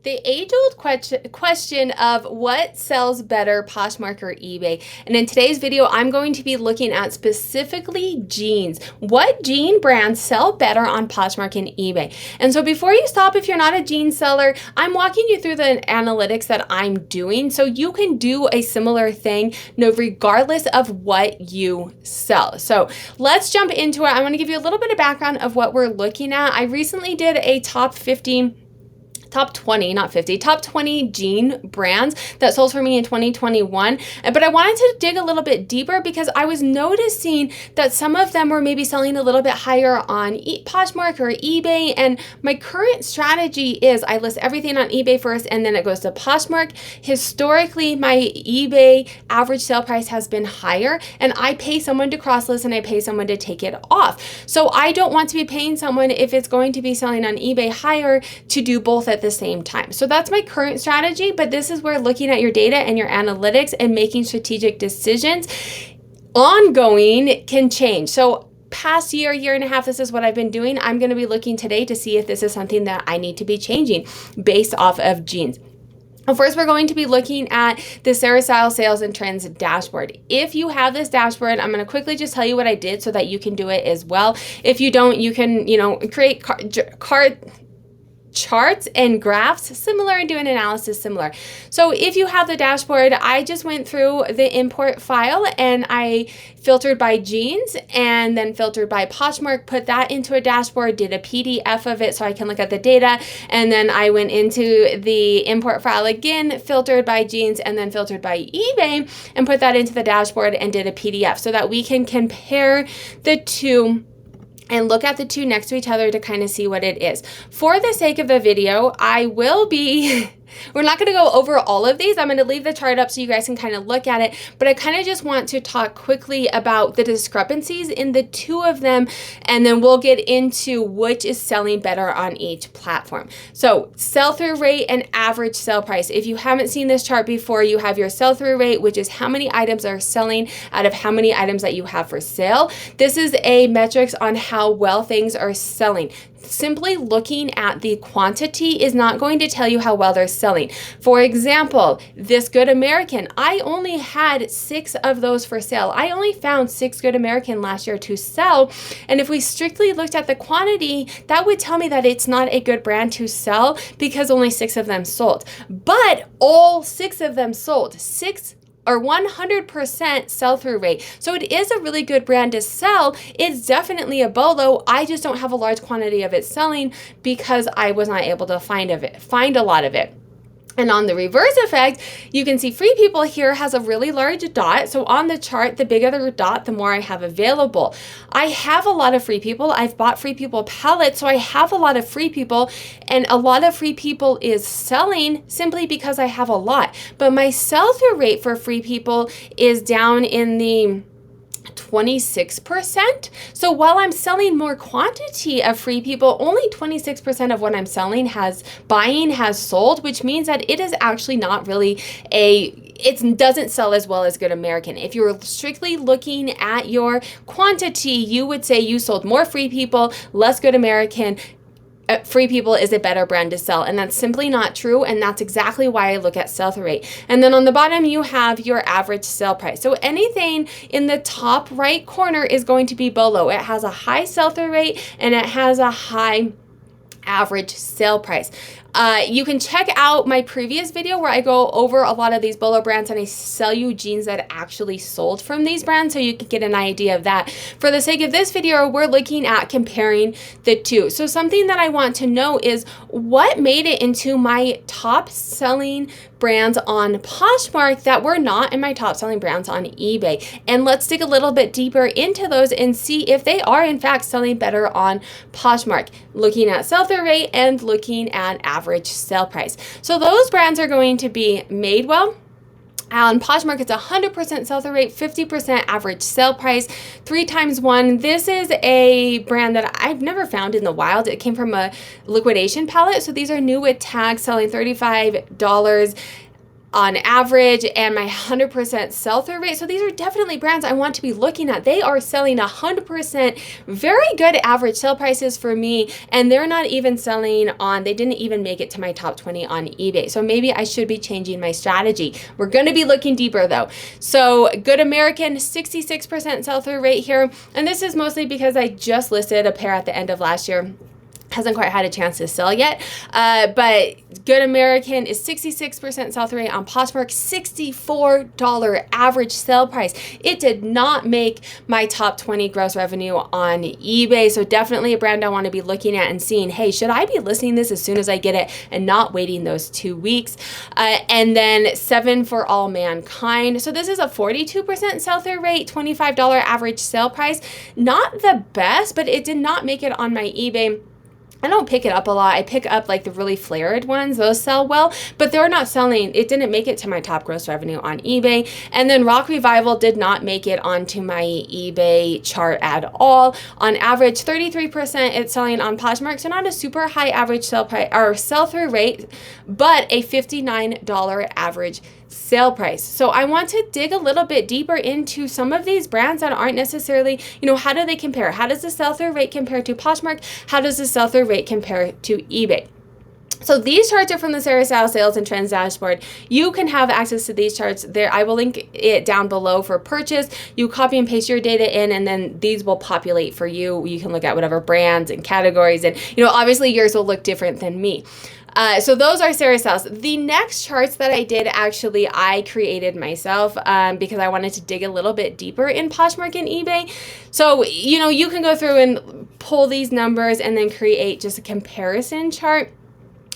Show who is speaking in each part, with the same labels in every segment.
Speaker 1: The age-old question of what sells better, Poshmark or eBay. And in today's video, I'm going to be looking at specifically jeans. What jean brands sell better on Poshmark and eBay? And so before you stop, if you're not a jean seller, I'm walking you through the analytics that I'm doing so you can do a similar thing, regardless of what you sell. So let's jump into it. I want to give you a little bit of background of what we're looking at. I recently did a top 20 jean brands that sold for me in 2021. But I wanted to dig a little bit deeper because I was noticing that some of them were maybe selling a little bit higher on Poshmark or eBay. And my current strategy is I list everything on eBay first and then it goes to Poshmark. Historically, my eBay average sale price has been higher and I pay someone to cross list and I pay someone to take it off. So I don't want to be paying someone if it's going to be selling on eBay higher to do both at the same time. So that's my current strategy, but this is where looking at your data and your analytics and making strategic decisions ongoing can change. So past year and a half, this is what I've been doing. I'm going to be looking today to see if this is something that I need to be changing based off of jeans. First, we're going to be looking at the Sarah Style Sales and Trends dashboard. If you have this dashboard, I'm going to quickly just tell you what I did so that you can do it as well. If you don't, you can, create charts and graphs similar and do an analysis similar. So if you have the dashboard, I just went through the import file and I filtered by jeans and then filtered by Poshmark, put that into a dashboard, did a PDF of it so I can look at the data. And then I went into the import file again, filtered by jeans and then filtered by eBay and put that into the dashboard and did a PDF so that we can compare the two and look at the two next to each other to kind of see what it is. For the sake of the video, we're not going to go over all of these. I'm going to leave the chart up so you guys can kind of look at it, but I kind of just want to talk quickly about the discrepancies in the two of them, and then we'll get into which is selling better on each platform. So sell-through rate and average sale price. If you haven't seen this chart before, you have your sell-through rate, which is how many items are selling out of how many items that you have for sale. This is a metrics on how well things are selling. Simply looking at the quantity is not going to tell you how well they're selling. For example, this Good American, I only had 6 of those for sale. I only found 6 Good American last year to sell. And if we strictly looked at the quantity, that would tell me that it's not a good brand to sell because only 6 of them sold. But all 6 of them sold. 100% sell-through rate. So it is a really good brand to sell. It's definitely a BOLO. I just don't have a large quantity of it selling because I was not able to find a lot of it. And on the reverse effect, you can see Free People here has a really large dot. So on the chart, the bigger the dot, the more I have available. I have a lot of Free People. I've bought Free People pallets, so I have a lot of Free People, and a lot of Free People is selling simply because I have a lot. But my sell-through rate for Free People is down in the 26%. So while I'm selling more quantity of Free People, only 26% of what I'm buying has sold, which means that it is actually not really it doesn't sell as well as Good American. If you were strictly looking at your quantity, you would say you sold more Free People, less Good American. Free People is a better brand to sell, and that's simply not true, and that's exactly why I look at sell-through rate. And then on the bottom, you have your average sale price. So anything in the top right corner is going to be BOLO. It has a high sell-through rate, and it has a high average sale price. You can check out my previous video where I go over a lot of these BOLO brands and I sell you jeans that actually sold from these brands so you can get an idea of that. For the sake of this video, we're looking at comparing the two. So something that I want to know is what made it into my top selling brands on Poshmark that were not in my top selling brands on eBay. And let's dig a little bit deeper into those and see if they are in fact selling better on Poshmark, looking at sell-through rate and looking at average sale price. So those brands are going to be Madewell. On Poshmark, it's 100% sell-through rate, 50% average sale price, 3x1. This is a brand that I've never found in the wild. It came from a liquidation palette. So these are new with tags selling $35. on average, and my 100% sell-through rate. So these are definitely brands I want to be looking at. They are selling 100%, very good average sale prices for me, and they're not even selling on, they didn't even make it to my top 20 on eBay. So maybe I should be changing my strategy. We're going to be looking deeper though. So Good American, 66% sell-through rate here, and this is mostly because I just listed a pair at the end of last year. Hasn't quite had a chance to sell yet, but Good American is 66% sell-through rate on Poshmark, $64 average sale price. It did not make my top 20 gross revenue on eBay, so definitely a brand I want to be looking at and seeing, hey, should I be listing this as soon as I get it and not waiting those 2 weeks? And then 7 for All Mankind. So this is a 42% sell-through rate, $25 average sale price. Not the best, but it did not make it on my eBay. I don't pick it up a lot. I pick up like the really flared ones. Those sell well, but they're not selling. It didn't make it to my top gross revenue on eBay. And then Rock Revival did not make it onto my eBay chart at all. On average, 33% it's selling on Poshmark. So not a super high average sell price or sell-through rate, but a $59 average sale price. So I want to dig a little bit deeper into some of these brands that aren't necessarily, how do they compare? How does the sell-through rate compare to Poshmark? How does the sell-through rate compare to eBay? So these charts are from the Sarah Style Sales and Trends dashboard. You can have access to these charts there. I will link it down below for purchase. You copy and paste your data in, and then these will populate for you. You can look at whatever brands and categories, and obviously yours will look different than me. So those are Sarah Styles. The next charts that I did, actually, I created myself because I wanted to dig a little bit deeper in Poshmark and eBay. So, you can go through and pull these numbers and then create just a comparison chart.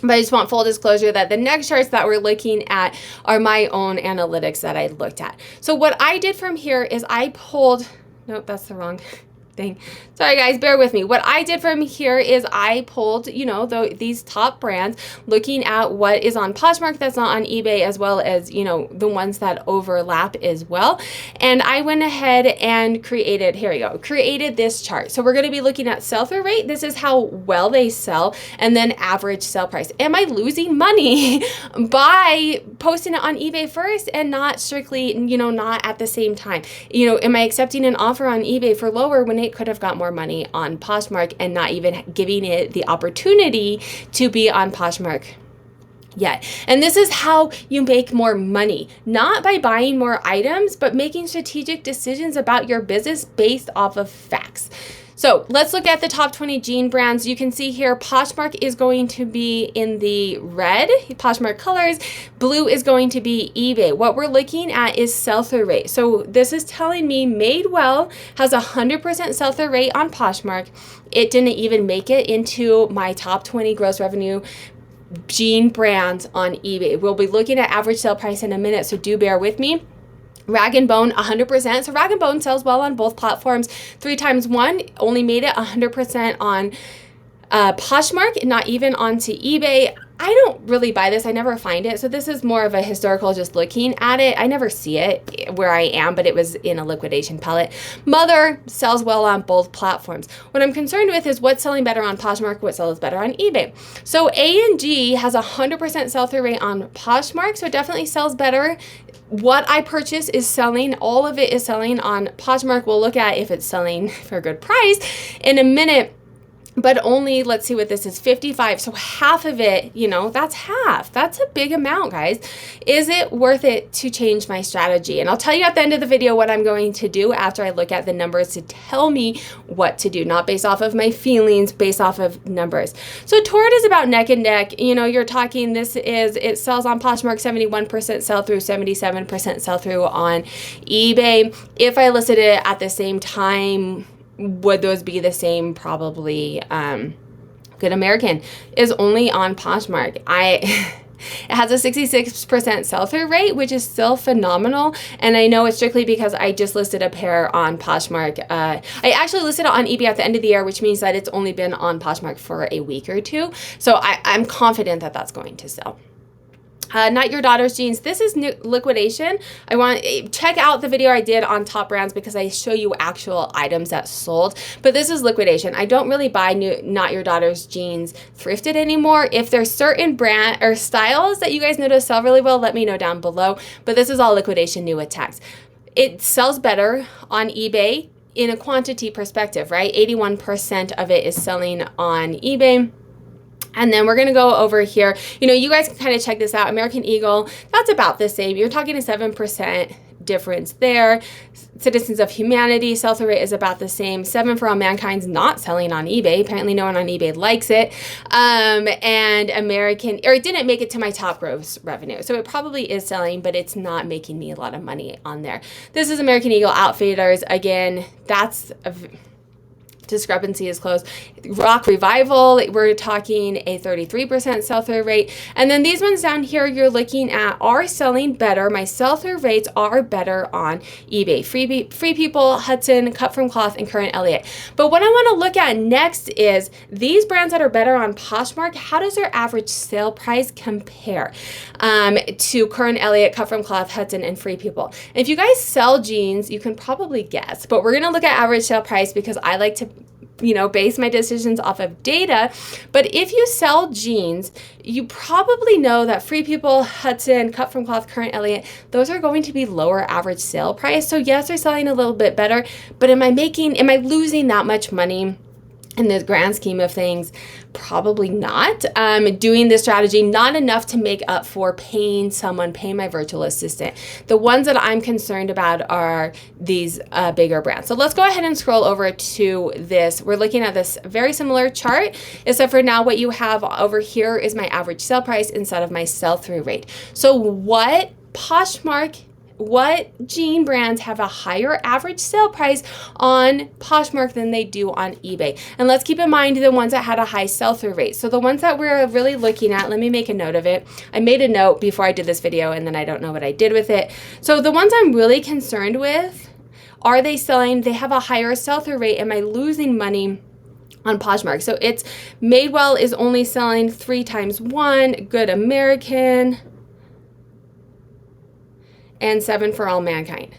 Speaker 1: But I just want full disclosure that the next charts that we're looking at are my own analytics that I looked at. So what I did from here is I pulled, nope, that's the wrong thing. Sorry guys, bear with me. What I did from here is I pulled, these top brands, looking at what is on Poshmark that's not on eBay, as well as, the ones that overlap as well. And I went ahead and created this chart. So we're going to be looking at sell-through rate. This is how well they sell, and then average sell price. Am I losing money by posting it on eBay first and not strictly, not at the same time? Am I accepting an offer on eBay for lower when it could have got more money on Poshmark and not even giving it the opportunity to be on Poshmark yet? And this is how you make more money, not by buying more items, but making strategic decisions about your business based off of facts. So let's look at the top 20 jean brands. You can see here Poshmark is going to be in the red, Poshmark colors. Blue is going to be eBay. What we're looking at is sell-through rate. So this is telling me Madewell has 100% sell-through rate on Poshmark. It didn't even make it into my top 20 gross revenue jean brands on eBay. We'll be looking at average sale price in a minute, so do bear with me. Rag & Bone, 100%. So Rag & Bone sells well on both platforms. 3x1 only made it 100% on Poshmark, not even onto eBay. I don't really buy this. I never find it. So this is more of a historical, just looking at it. I never see it where I am, but it was in a liquidation palette. Mother sells well on both platforms. What I'm concerned with is what's selling better on Poshmark, what sells better on eBay. So A&G has 100% sell-through rate on Poshmark, so it definitely sells better. What I purchase is selling, all of it is selling on Poshmark. We'll look at if it's selling for a good price in a minute. But only, let's see what this is, 55. So half of it, that's half. That's a big amount, guys. Is it worth it to change my strategy? And I'll tell you at the end of the video what I'm going to do after I look at the numbers to tell me what to do, not based off of my feelings, based off of numbers. So Torrid is about neck and neck. You're talking, it sells on Poshmark, 71% sell through, 77% sell through on eBay. If I listed it at the same time, would those be the same? Probably. Good American is only on Poshmark. It has a 66% sell-through rate, which is still phenomenal. And I know it's strictly because I just listed a pair on Poshmark. I actually listed it on eBay at the end of the year, which means that it's only been on Poshmark for a week or two. So I'm confident that that's going to sell. Not Your Daughter's Jeans. This is new liquidation. I want check out the video I did on top brands because I show you actual items that sold. But this is liquidation. I don't really buy Not Your Daughter's Jeans thrifted anymore. If there's certain brand or styles that you guys notice sell really well, let me know down below. But this is all liquidation new with tax. It sells better on eBay in a quantity perspective, right? 81% of it is selling on eBay. And then we're going to go over here. You know, you guys can kind of check this out. American Eagle, that's about the same. You're talking a 7% difference there. Citizens of Humanity, sell-through rate is about the same. 7 for All Mankind's not selling on eBay. Apparently no one on eBay likes it. And American, or it didn't make it to my top gross revenue. So it probably is selling, but it's not making me a lot of money on there. This is American Eagle Outfitters. Again, that's Discrepancy is closed. Rock Revival, we're talking a 33% sell-through rate. And then these ones down here you're looking at are selling better. My sell-through rates are better on eBay. Free People, Hudson, Cut From Cloth, and Current Elliott. But what I want to look at next is these brands that are better on Poshmark, how does their average sale price compare to Current Elliott, Cut From Cloth, Hudson, and Free People? And if you guys sell jeans, you can probably guess, but we're going to look at average sale price because I like to base my decisions off of data. But if you sell jeans, you probably know that Free People, Hudson, Cut From Cloth, Current Elliott, those are going to be lower average sale price. So yes, they're selling a little bit better, but am I losing that much money? In the grand scheme of things, probably not. Doing this strategy, not enough to make up for paying my virtual assistant. The ones that I'm concerned about are these bigger brands. So let's go ahead and scroll over to this. We're looking at this very similar chart, except for now what you have over here is my average sale price instead of my sell-through rate. So what jean brands have a higher average sale price on Poshmark than they do on eBay? And let's keep in mind the ones that had a high sell-through rate. So the ones that we're really looking at, let me make a note of it. I made a note before I did this video and then I don't know what I did with it. So the ones I'm really concerned with, are they have a higher sell-through rate? Am I losing money on Poshmark? So it's Madewell is only selling 3 times 1, Good American, and 7 for All Mankind,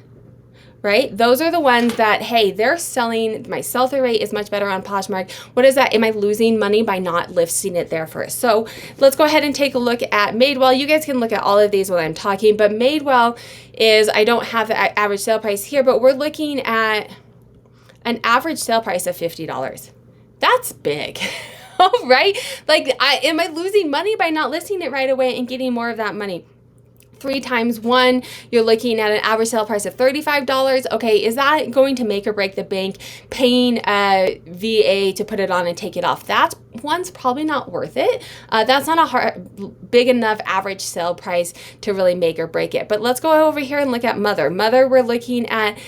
Speaker 1: right? Those are the ones that, hey, they're selling, my sell-through rate is much better on Poshmark. What is that? Am I losing money by not listing it there first? So let's go ahead and take a look at Madewell. You guys can look at all of these while I'm talking, but Madewell is, I don't have the average sale price here, but we're looking at an average sale price of $50. That's big. Right? Like, am I losing money by not listing it right away and getting more of that money? 3 times 1, you're looking at an average sale price of $35. Okay, is that going to make or break the bank? Paying a VA to put it on and take it off, that one's probably not worth it. That's not a big enough average sale price to really make or break it. But let's go over here and look at Mother. Mother, we're looking at,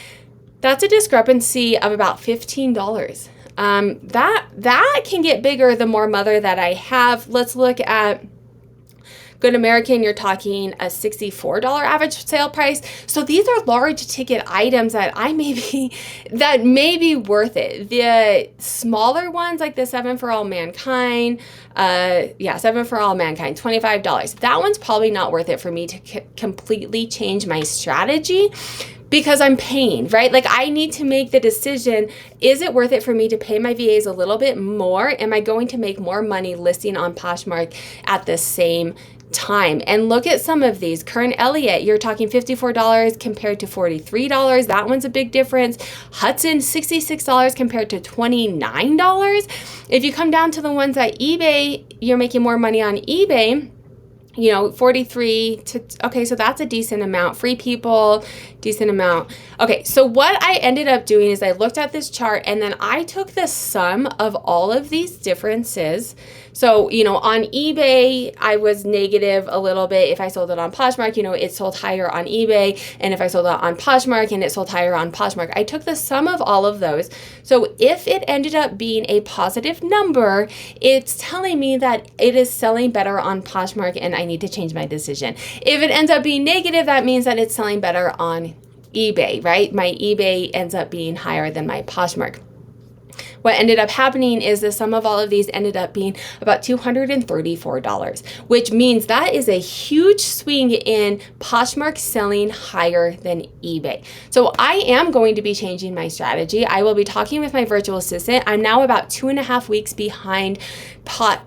Speaker 1: that's a discrepancy of about $15. That can get bigger the more Mother that I have. Let's look at Good American, you're talking a $64 average sale price. So these are large ticket items that may be worth it. The smaller ones like the 7 for All Mankind, 7 for All Mankind, $25. That one's probably not worth it for me to completely change my strategy because I'm paying, right? Like I need to make the decision, is it worth it for me to pay my VAs a little bit more? Am I going to make more money listing on Poshmark at the same time? And look at some of these. Current Elliott, you're talking $54 compared to $43. That one's a big difference. Hudson, $66 compared to $29. If you come down to the ones at eBay, you're making more money on eBay. 43 to, okay, so that's a decent amount. Free People, decent amount. Okay, so what I ended up doing is I looked at this chart and then I took the sum of all of these differences. So, on eBay, I was negative a little bit. If I sold it on Poshmark, it sold higher on eBay. And if I sold it on Poshmark and it sold higher on Poshmark, I took the sum of all of those. So if it ended up being a positive number, it's telling me that it is selling better on Poshmark and I need to change my decision. If it ends up being negative, that means that it's selling better on eBay, right? My eBay ends up being higher than my Poshmark. what ended up happening is the sum of all of these ended up being about $234, which means that is a huge swing in Poshmark selling higher than eBay. So I am going to be changing my strategy. I will be talking with my virtual assistant. I'm now about 2.5 weeks behind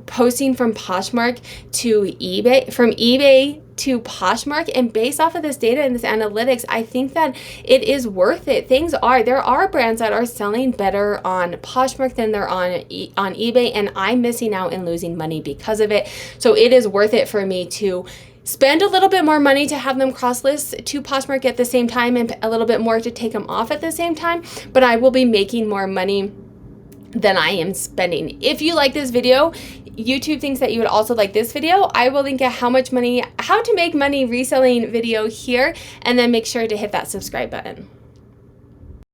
Speaker 1: posting from Poshmark to eBay, from eBay to Poshmark, and based off of this data and this analytics, I think that it is worth it. There are brands that are selling better on Poshmark than they're on eBay, and I'm missing out and losing money because of it. So it is worth it for me to spend a little bit more money to have them cross list to Poshmark at the same time, and a little bit more to take them off at the same time, but I will be making more money than I am spending. If you like this video, YouTube thinks that you would also like this video. I will link a how to make money reselling video here, and then make sure to hit that subscribe button.